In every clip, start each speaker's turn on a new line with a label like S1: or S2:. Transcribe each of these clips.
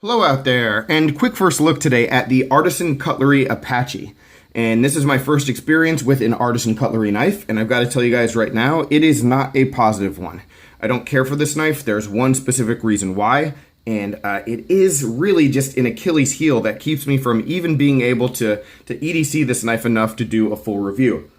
S1: Hello out there, and quick first look today at the Artisan Cutlery Apache. And this is my first experience with an Artisan Cutlery knife, and I've got to tell you guys right now, it is not a positive one. I don't care for this knife. There's one specific reason why, and it is really just an Achilles heel that keeps me from even being able to EDC this knife enough to do a full review.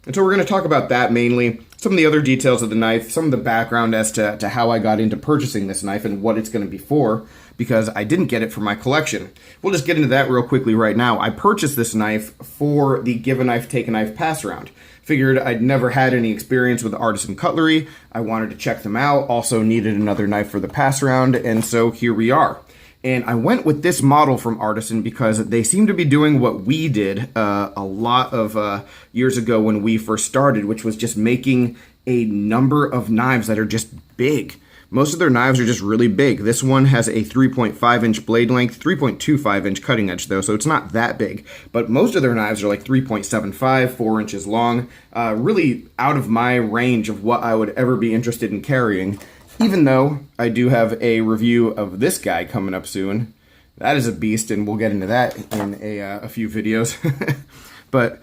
S1: And so we're going to talk about that mainly, some of the other details of the knife, some of the background as to how I got into purchasing this knife and what it's going to be for, because I didn't get it for my collection. We'll just get into that real quickly right now. I purchased this knife for the Give a Knife, Take a Knife pass around. Figured I'd never had any experience with Artisan Cutlery. I wanted to check them out, also needed another knife for the pass around, and so here we are. And I went with this model from Artisan because they seem to be doing what we did a lot of years ago when we first started, which was just making a number of knives that are just big. Most of their knives are just really big. This one has a 3.5 inch blade length, 3.25 inch cutting edge though, so it's not that big. But most of their knives are like 3.75, 4 inches long, really out of my range of what I would ever be interested in carrying. Even though I do have a review of this guy coming up soon. That is a beast, and we'll get into that in a few videos. But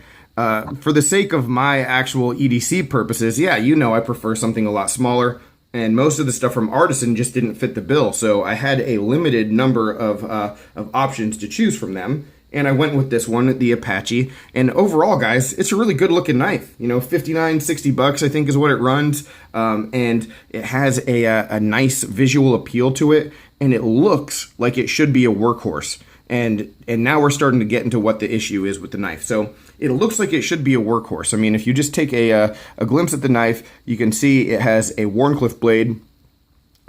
S1: for the sake of my actual EDC purposes, yeah, you know I prefer something a lot smaller, and most of the stuff from Artisan just didn't fit the bill, so I had a limited number of options to choose from them. And I went with this one, the Apache. And overall, guys, it's a really good looking knife. You know, 59, 60 bucks, I think is what it runs. And it has a nice visual appeal to it. And it looks like it should be a workhorse. And now we're starting to get into what the issue is with the knife. So it looks like it should be a workhorse. I mean, if you just take a glimpse at the knife, you can see it has a Wharncliffe blade.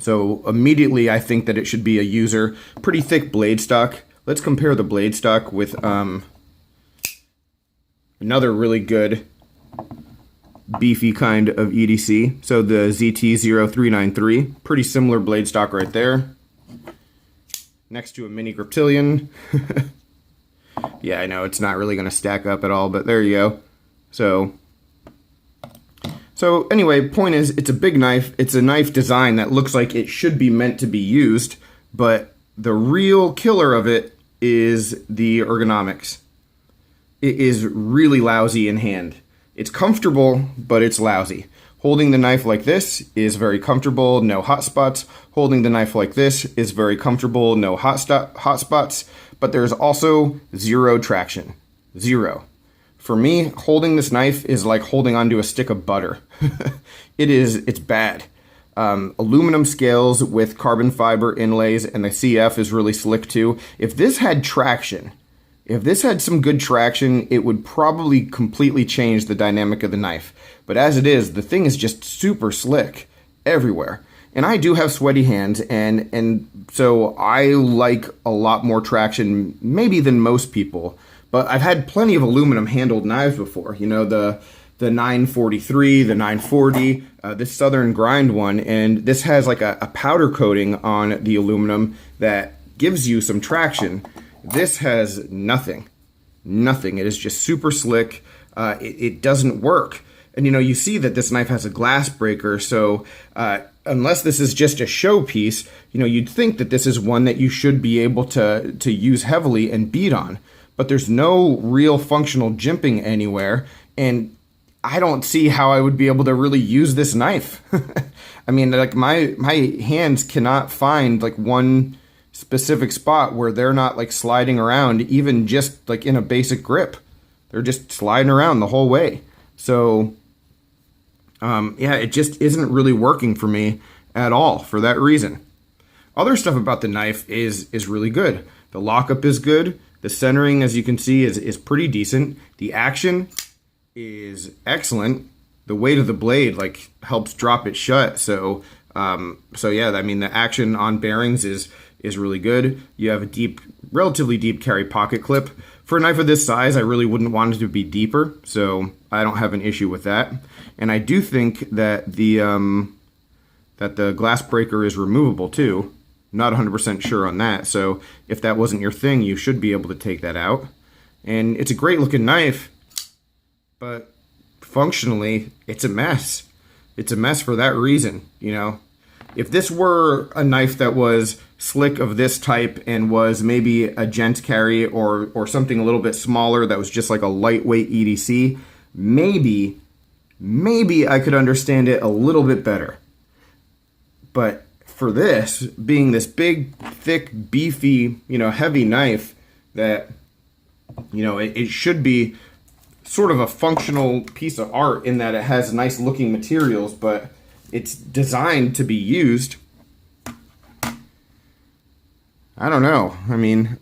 S1: So immediately I think that it should be a user. Pretty thick blade stock. Let's compare the blade stock with another really good beefy kind of EDC. So the ZT0393, pretty similar blade stock right there. Next to a mini Griptilian. Yeah, I know it's not really going to stack up at all, but there you go. So anyway, point is, it's a big knife. It's a knife design that looks like it should be meant to be used, but the real killer of it is the ergonomics. It is really lousy in hand. It's comfortable, but it's lousy. Holding the knife like this is very comfortable, no hot spots. Holding the knife like this is very comfortable, no hot spots. But there's also zero traction. Zero. For me, holding this knife is like holding onto a stick of butter. It's bad. Aluminum scales with carbon fiber inlays, and the CF is really slick too. If this had traction, if this had some good traction, it would probably completely change the dynamic of the knife. But as it is, the thing is just super slick everywhere. And I do have sweaty hands, and so I like a lot more traction maybe than most people. But I've had plenty of aluminum handled knives before. You know, the 943, the 940, this Southern Grind one, and this has like a powder coating on the aluminum that gives you some traction. This has nothing. Nothing. It is just super slick. It doesn't work. And you know, you see that this knife has a glass breaker, so unless this is just a showpiece, you know, you'd think that this is one that you should be able to use heavily and beat on. But there's no real functional jimping anywhere, and I don't see how I would be able to really use this knife. I mean, like my hands cannot find like one specific spot where they're not like sliding around, even just like in a basic grip. They're just sliding around the whole way. So, yeah, it just isn't really working for me at all for that reason. Other stuff about the knife is really good. The lockup is good. The centering, as you can see, is pretty decent. The action is excellent. The weight of the blade like helps drop it shut. So yeah, I mean, the action on bearings is really good. You have a relatively deep carry pocket clip. For a knife of this size, I really wouldn't want it to be deeper, so I don't have an issue with that. And I do think that the glass breaker is removable too. Not 100% sure on that, so if that wasn't your thing, you should be able to take that out. And it's a great looking knife, but functionally, it's a mess. It's a mess for that reason, you know. If this were a knife that was slick of this type and was maybe a gent carry or something a little bit smaller that was just like a lightweight EDC, maybe I could understand it a little bit better. But for this, being this big, thick, beefy, heavy knife that, it should be sort of a functional piece of art in that it has nice looking materials, but it's designed to be used. I don't know. I mean,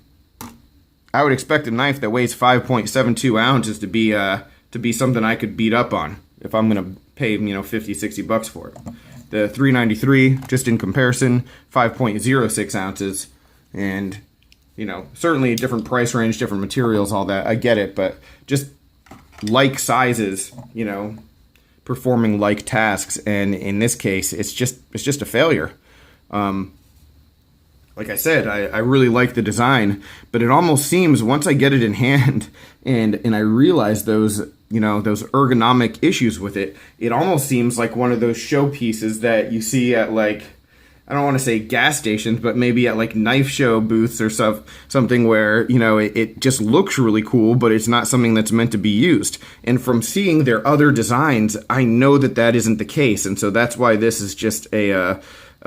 S1: I would expect a knife that weighs 5.72 ounces to be something I could beat up on if I'm going to pay, 50, 60 bucks for it. The 393, just in comparison, 5.06 ounces, and, certainly different price range, different materials, all that. I get it, but just like sizes, performing like tasks, and in this case, it's just a failure. Like I said, I really like the design, but it almost seems once I get it in hand and I realize those those ergonomic issues with it, it almost seems like one of those showpieces that you see at, like, I don't want to say gas stations, but maybe at like knife show booths or something where, it just looks really cool, but it's not something that's meant to be used. And from seeing their other designs, I know that isn't the case. And so that's why this is just a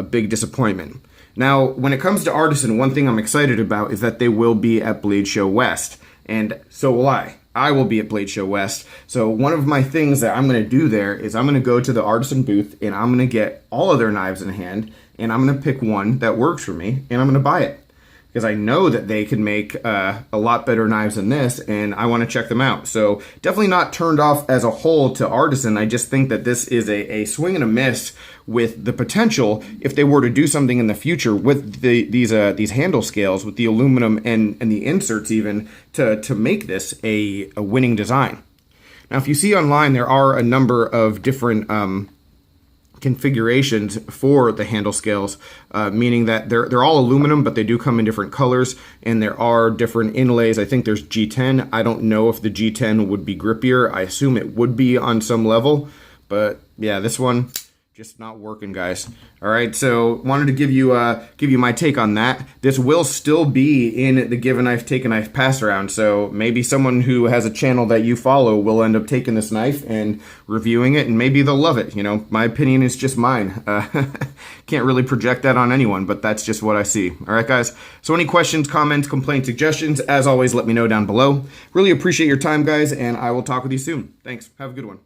S1: big disappointment. Now, when it comes to Artisan, one thing I'm excited about is that they will be at Blade Show West. And so will I. I will be at Blade Show West. So one of my things that I'm going to do there is I'm going to go to the Artisan booth and I'm going to get all of their knives in hand, and I'm going to pick one that works for me, and I'm going to buy it. Because I know that they can make a lot better knives than this, and I want to check them out. So definitely not turned off as a whole to Artisan. I just think that this is a swing and a miss with the potential, if they were to do something in the future with these handle scales, with the aluminum and the inserts even, to make this a winning design. Now, if you see online, there are a number of different configurations for the handle scales, meaning that they're all aluminum, but they do come in different colors, and there are different inlays. I think there's G10. I don't know if the G10 would be grippier. I assume it would be on some level, but yeah, this one just not working, guys. All right, so wanted to give you my take on that. This will still be in the Give a Knife, Take a Knife pass around, so maybe someone who has a channel that you follow will end up taking this knife and reviewing it, and maybe they'll love it. My opinion is just mine. Can't really project that on anyone, but that's just what I see. All right, guys. So any questions, comments, complaints, suggestions, as always, let me know down below. Really appreciate your time, guys, and I will talk with you soon. Thanks. Have a good one.